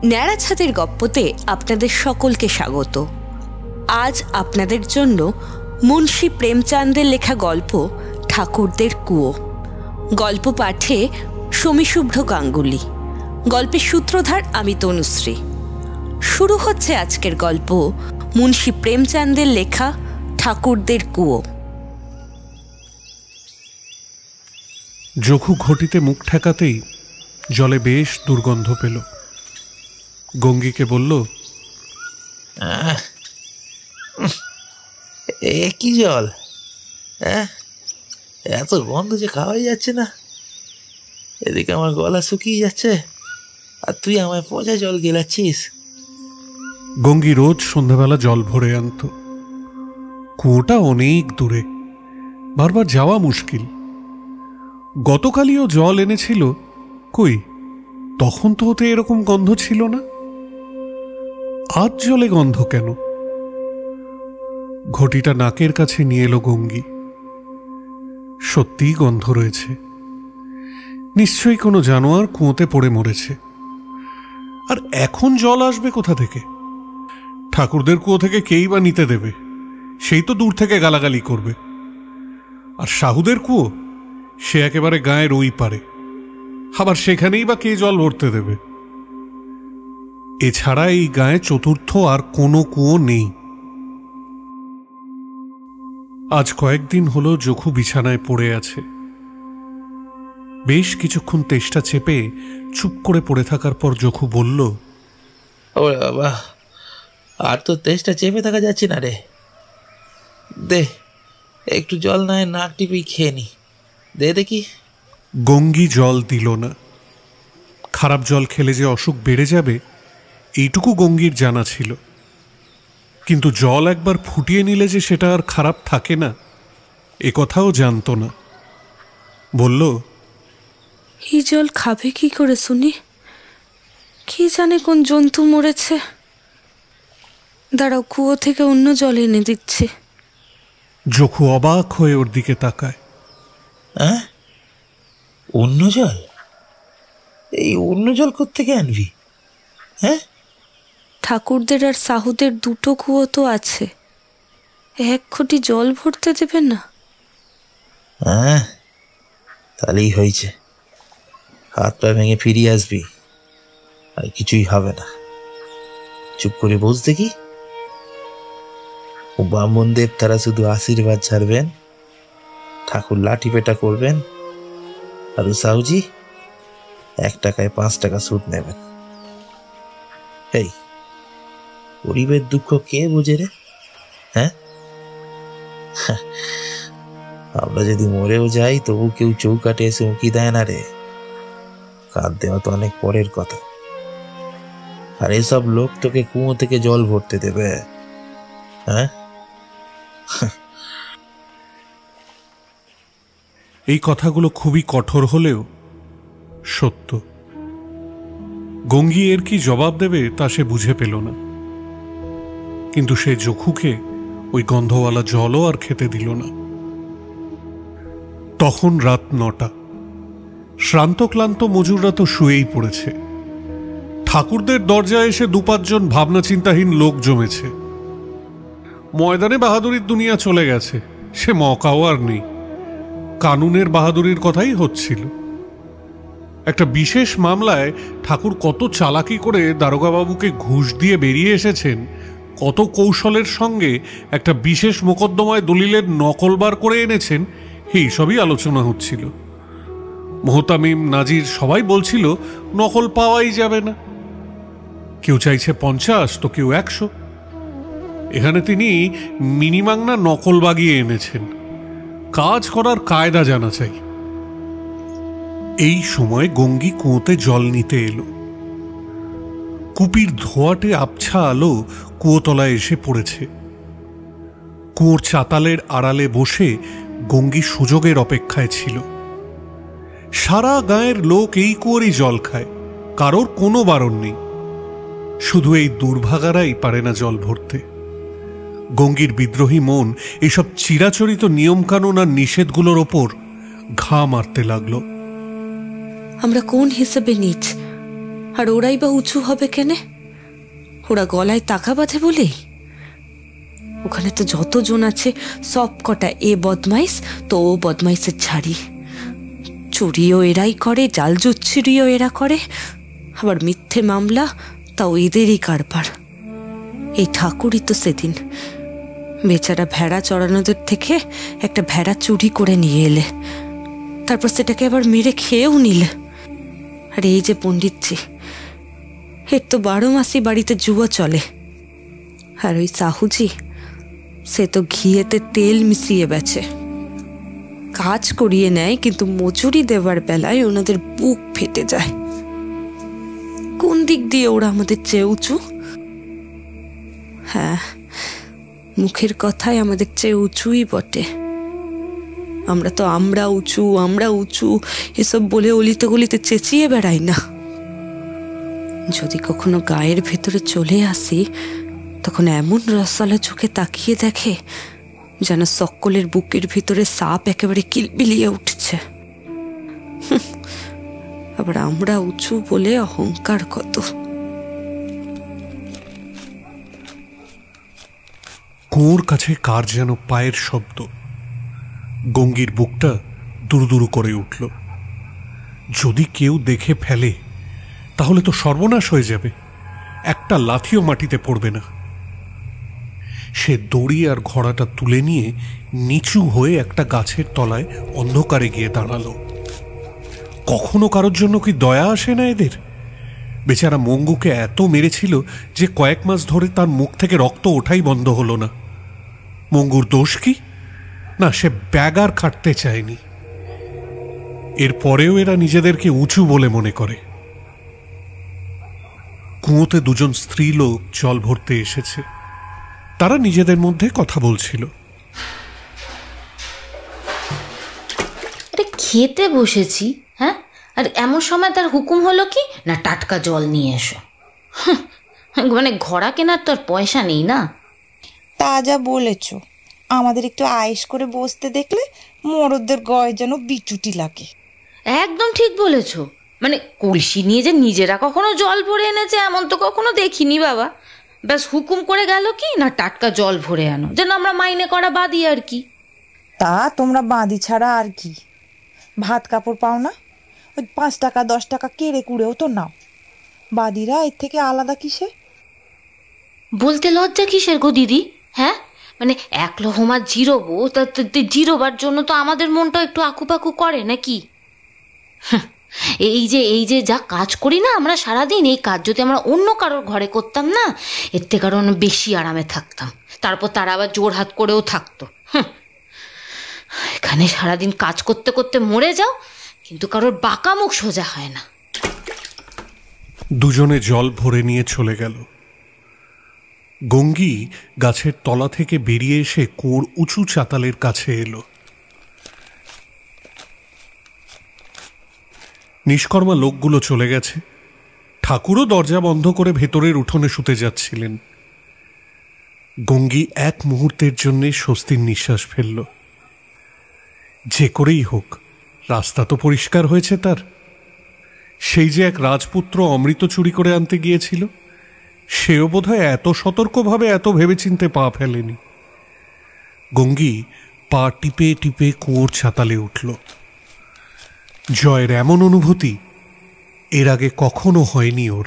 ন্যাড়া ছাদের গপ্পতে আপনাদের সকলকে স্বাগত। আজ আপনাদের জন্য মুন্সী প্রেমচাঁদের লেখা গল্প ঠাকুরদের কুয়ো। গল্প পাঠে সমীশুভ্র গাঙ্গুলি, গল্পের সূত্রধার আমি তনুশ্রী। শুরু হচ্ছে আজকের গল্প মুন্সী প্রেমচাঁদের লেখা ঠাকুরদের কুয়ো। জখু ঘটিতে মুখ ঠেকাতেই জলে বেশ দুর্গন্ধ পেল। গঙ্গিকে বলল, কি জল, এত গন্ধ যে খাওয়াই যাচ্ছে না। এদিকে আমার গলা শুকিয়ে যাচ্ছে, আর তুই আমায় পচা জল গেলাচ্ছিস। গঙ্গি রোজ সন্ধ্যাবেলা জল ভরে আনত। কুয়োটা অনেক দূরে, বারবার যাওয়া মুশকিল। গতকালইও জল এনেছিল, কই তখন তো ওতে এরকম গন্ধ ছিল না। আজ জলে গন্ধ কেন? ঘটিটা নাকের কাছে নিয়ে এলো গঙ্গি। সত্যিই গন্ধ রয়েছে। নিশ্চয়ই কোনো জানোয়ার কুয়োতে পড়ে মরেছে। আর এখন জল আসবে কোথা থেকে? ঠাকুরদের কুয়ো থেকে কেই বা নিতে দেবে? সেই তো দূর থেকে গালাগালি করবে। আর সাহুদের কুয়ো, সে একেবারে গায়ের ওই পারে, আবার সেখানেই বা কে জল ভরতে দেবে? এছাড়া এই গায়ে চতুর্থ আর কোনো কুয়ো নেই। আজ কয়েকদিন হলো জখু বিছানায় পড়ে আছে। বেশ কিছুক্ষণ তেষ্টা চেপে চুপ করে পড়ে থাকার পর জখু বলল, ওরে বাবা, আর তো তেষ্টা চেপে থাকা যাচ্ছে না রে। দে একটু জল নয় নাক টিপেই খেয়ে নি, দে দেখি। গঙ্গি জল দিল না। খারাপ জল খেলে যে অসুখ বেড়ে যাবে এইটুকু গঙ্গির জানা ছিল, কিন্তু জল একবার ফুটিয়ে নিলে যে সেটা আর খারাপ থাকে না এ কথাও জানত না। বলল, এই জল খাবে কি করে শুনি? কি জানে কোন জন্তু মরেছে। দাঁড়াও, কুয়ো থেকে অন্য জল এনে দিচ্ছে। জখু অবাক হয়ে ওর দিকে তাকায়। অন্য জল? এই অন্য জল কোত্থেকে আনবি? ঠাকুরদের আর সাহুদের দুটো কুয়ো তো আছে, এক ঘটি জল ভরতে দেবে না? তাহলেই হয়েছে। হাত পা ভেঙে ফিরিয়ে আসবি, আর কিছুই হবে না। চুপ করে বস দেখি। ও ব্রাহ্মণদেব তারা শুধু আশীর্বাদ ছাড়বেন, ঠাকুর লাঠি পেটা করবেন, আর ও সাহুজি 1 টাকায় 5 টাকা সুদ নেবেন। এই গরিবের দুঃখ কে বোঝে রে? আমরা যদি মরেও যাই তবু কেউ চৌকাটে এসে উঁকি দেয় না রে। কাঁদ দেওয়া তো অনেক পরের কথা। আর এসব লোক তোকে কুয়ো থেকে জল ভরতে দেবে? এই কথাগুলো খুবই কঠোর হলেও সত্য। গঙ্গি এর কি জবাব দেবে তা সে বুঝে পেল না, কিন্তু সে জখুকে ওই গন্ধওয়ালা জলও আর খেতে দিল না। তখন রাত 9টা। শ্রান্ত ক্লান্ত মজুররা তো শুয়েই পড়েছে। ঠাকুরদের দরজায় এসে 2-5 জন ভাবনা চিন্তাহীন লোক জমেছে। ময়দানে বাহাদুরির দুনিয়া চলে গেছে, সে মকাও আর নেই। কানুনের বাহাদুরির কথাই হচ্ছিল। একটা বিশেষ মামলায় ঠাকুর কত চালাকি করে দারোগাবাবুকে ঘুষ দিয়ে বেরিয়ে এসেছেন, কত কৌশলের সঙ্গে একটা বিশেষ মোকদ্দমায় দলিলের নকল বার করে এনেছেন, এই সবই আলোচনা হচ্ছিল। মোহতামিম, নাজির সবাই বলছিল নকল পাওয়াই যাবে না। কেউ চাইছে 50 তো কেউ 100। এখানে তিনি মিনিমাংনা নকল বাগিয়ে এনেছেন। কাজ করার কায়দা জানা চাই। এই সময় গঙ্গি কুয়োতে জল নিতে এলো। কুপির ধোয়াটে আবছা আলো কুয়োতলায় এসে পড়েছে। কুয়োর চাতালের আড়ালে বসে গঙ্গি সুযোগের অপেক্ষায় ছিল। সারা গাঁয়ের লোক এই কুয়োরই জল খায়, কারোর কোনো বারণ নেই। শুধু এই দুর্ভাগারাই পারে না জল ভরতে। গঙ্গির বিদ্রোহী মন এসব চিরাচরিত নিয়মকানুন আর নিষেধগুলোর ওপর ঘা মারতে লাগলো। আমরা কোন হিসেবে নিচ? আর ওরাই বা উঁচু হবে কেনে? ওরা গলায় টাকা বাঁধে বলেই? ওখানে তো যতজন আছে সব কটা এ বদমাইশ তো ও বদমাইশের ছাড়ি। চুরিও এরাই করে, জাল জুচ্ছিরিও এরা করে, আবার মিথ্যে মামলা তাও এদেরই কারবার। এই ঠাকুরই তো সেদিন বেচারা ভেড়া চড়ানোদের থেকে একটা ভেড়া চুরি করে নিয়ে এলে, তারপর সেটাকে আবার মেরে খেয়েও নিলে। আর এই যে পণ্ডিতজি, এর তো 12 মাসই বাড়িতে জুয়া চলে। আর ওই সাহুজি, সে তো ঘিয়েতে তেল মিশিয়ে বেচে। কাজ করিয়ে নেয়, কিন্তু মজুরি দেওয়ার বেলায় ওনাদের বুক ফেটে যায়। কোন দিক দিয়ে ওরা আমাদের চেয়ে উঁচু? হ্যাঁ, মুখের কথায় আমাদের চেয়ে উঁচুই বটে। আমরা তো আমরা উঁচু এসব বলে অলিতে গলিতে চেঁচিয়ে বেড়াই না। যদি কখনো গায়ের ভেতরে চলে আসি, তখন এমন রসালো চোখে তাকিয়ে দেখে যেন সকলের বুকের ভিতরে সাপ একেবারে কিলবিলিয়ে উঠছে। আবার আমরা উঁচু বলে অহংকার কত। কুয়োর কাছে কার যেন পায়ের শব্দ। গঙ্গির বুকটা দুরুদুরু করে উঠল। যদি কেউ দেখে ফেলে তাহলে তো সর্বনাশ হয়ে যাবে, একটা লাথিও মাটিতে পড়বে না। সে দড়ি আর ঘোড়াটা তুলে নিয়ে নিচু হয়ে একটা গাছের তলায় অন্ধকারে গিয়ে দাঁড়ালো। কখনো কারোর জন্য কি দয়া আসে না এদের? বেচারা মঙ্গুকে এত মেরেছিল যে কয়েক মাস ধরে তার মুখ থেকে রক্ত ওঠাই বন্ধ হলো না। মঙ্গুর দোষ কি? না, সে ব্যাগার খাটতে চায়নি। এরপরেও এরা নিজেদেরকে উঁচু বলে মনে করে। কুয়োতে দুজন স্ত্রী লোক জল ভরতে এসেছে। তারা নিজেদের মধ্যে কথা বলছিল। খেতে বসেছি, হ্যাঁ, আর এমন সময় তার হুকুম হলো কি না টাটকা জল নিয়ে এসো। মানে ঘোড়া কেনার তো আর পয়সা নেই না। তা যা বলেছ, আমাদের একটু আয়েশ করে বসতে দেখলে মরদদের গয়ে যেন বিচুটি লাগে। একদম ঠিক বলেছ। মানে কলসি নিয়ে যে নিজেরা কখনো জল ভরে এনেছে এমন তো কখনো দেখিনি বাবা। ব্যাস হুকুম করে গেল কি না টাটকা জল ভরে আনো, যেন আমরা মাইনে করা বাদি আর কি। তা তোমরা বাঁধি ছাড়া আর কি? ভাত কাপড় পাও না? ওই 5 টাকা 10 টাকা কেড়ে কুড়েও তো নাও। বাদিরা এর থেকে আলাদা কিসে? বলতে লজ্জা কিসের গো দিদি? হ্যাঁ, মানে 1 লহমা জিরোবো, তা জিরোবার জন্য তো আমাদের মনটা একটু আকুপাকু করে নাকি? এই যে যা কাজ করি না আমরা সারাদিন, এই কাজ যদি আমরা অন্য কারোর ঘরে করতাম না, এর থেকে কারণ বেশি আরামে থাকতাম। তারপর তারা আবার জোর হাত করেও থাকতো। এখানে সারাদিন কাজ করতে করতে মরে যাও, কিন্তু কারোর বাঁকা মুখ সোজা হয় না। দুজনে জল ভরে নিয়ে চলে গেল। গঙ্গি গাছের তলা থেকে বেরিয়ে এসে কুয়োর উঁচু চাতালের কাছে এলো। নিষ্কর্মা লোকগুলো চলে গেছে। ঠাকুরও দরজা বন্ধ করে ভেতরের উঠোনে শুতে যাচ্ছিলেন। গঙ্গি এক মুহূর্তের জন্য স্বস্তির নিঃশ্বাস ফেলল। যে করেই হোক রাস্তা তো পরিষ্কার হয়েছে তার। সেই যে এক রাজপুত্র অমৃত চুরি করে আনতে গিয়েছিল, সেও বোধহয় এত সতর্কভাবে এত ভেবেচিন্তে পা ফেলেনি। গঙ্গি পা টিপে টিপে কুয়োর ছাতালে উঠল। জয়ের এমন অনুভূতি এর আগে কখনো হয়নি ওর।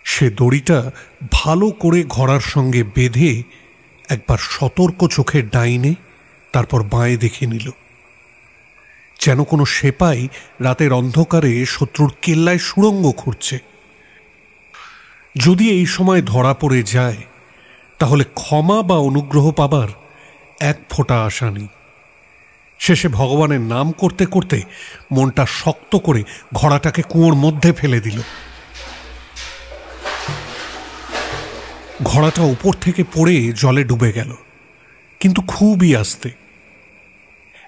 সে দড়িটা ভালো করে ঘোড়ার সঙ্গে বেঁধে একবার সতর্ক চোখে ডাইনে তারপর বাঁয়ে দেখে নিল, যেন কোনো সেপাই রাতের অন্ধকারে শত্রুর কেল্লায় সুড়ঙ্গ খুঁড়ছে। যদি এই সময় ধরা পড়ে যায় তাহলে ক্ষমা বা অনুগ্রহ পাবার এক ফোঁটা আশা নেই। শেষে ভগবানের নাম করতে করতে মনটা শক্ত করে ঘোড়াটাকে কুয়োর মধ্যে ফেলে দিল। ঘোড়াটা উপর থেকে পড়ে জলে ডুবে গেল, কিন্তু খুবই আস্তে।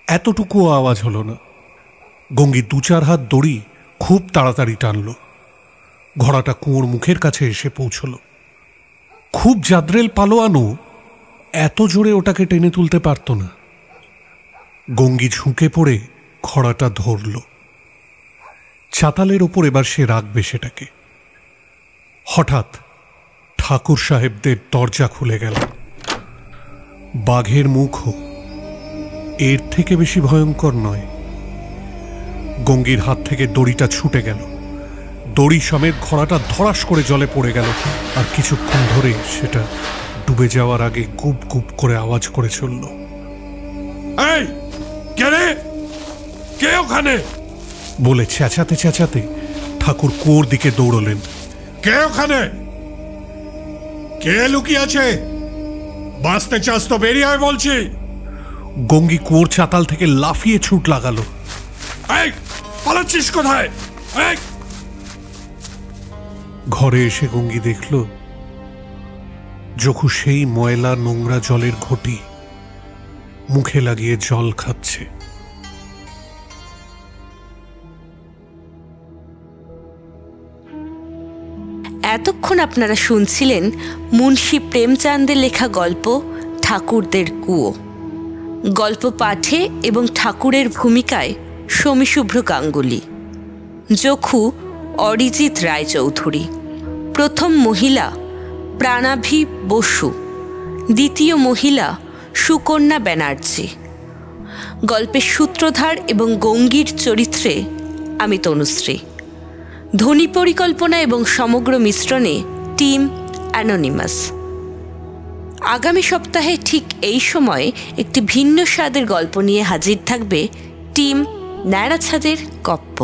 এতটুকু আওয়াজ হলো না। গঙ্গি 2-4 হাত দড়ি খুব তাড়াতাড়ি টানল। ঘোড়াটা কুয়োর মুখের কাছে এসে পৌঁছল। খুব জাদ্রেল পালোয়ানো এত জোরে ওটাকে টেনে তুলতে পারত না। গঙ্গি ঝুঁকে পড়ে ঘোড়াটা ধরল। চাতালের ওপর এবার সে রাখবে সেটাকে। হঠাৎ ঠাকুর সাহেবদের দরজা খুলে গেল। বাঘের মুখও এর থেকে বেশি ভয়ঙ্কর নয়। গঙ্গির হাত থেকে দড়িটা ছুটে গেল, দড়ি সমেত ঘোড়াটা ধরাস করে জলে পড়ে গেল, আর কিছুক্ষণ ধরে সেটা ডুবে যাওয়ার আগে গুপ গুপ করে আওয়াজ করে চলল। এই কে রে, কে ওখানে বলে চেঁচাতে চেঁচাতে ঠাকুর কুয়োর দিকে দৌড়লেন। কে ওখানে, কে লুকিয়ে আছে? বাঁচতে চাস তো বেরিয়ে আয় বলছি। গঙ্গি কুয়োর চাতাল থেকে লাফিয়ে ছুট লাগালো। এই পালাচ্ছিস কোথায়? ঘরে এসে গঙ্গি দেখল যখু সেই ময়লা নোংরা জলের ঘটি মুখে লাগিয়ে জল খাচ্ছে। এতক্ষণ আপনারা শুনছিলেন মুন্সী প্রেমচাঁদের লেখা গল্প ঠাকুরদের কুয়ো। গল্প পাঠে এবং ঠাকুরের ভূমিকায় শমীশুভ্র গাঙ্গুলি, যখু অরিজিৎ রায়চৌধুরী, প্রথম মহিলা প্রাণাভি বসু, দ্বিতীয় মহিলা সুকন্যা ব্যানার্জি। গল্পের সূত্রধার এবং গঙ্গির চরিত্রে আমি তনুশ্রী। ধ্বনি পরিকল্পনা এবং সমগ্র মিশ্রণে টিম অ্যানোনিমাস। আগামী সপ্তাহে ঠিক এই সময়ে একটি ভিন্ন স্বাদের গল্প নিয়ে হাজির থাকবে টিম নায়রাছাদের গপ্প।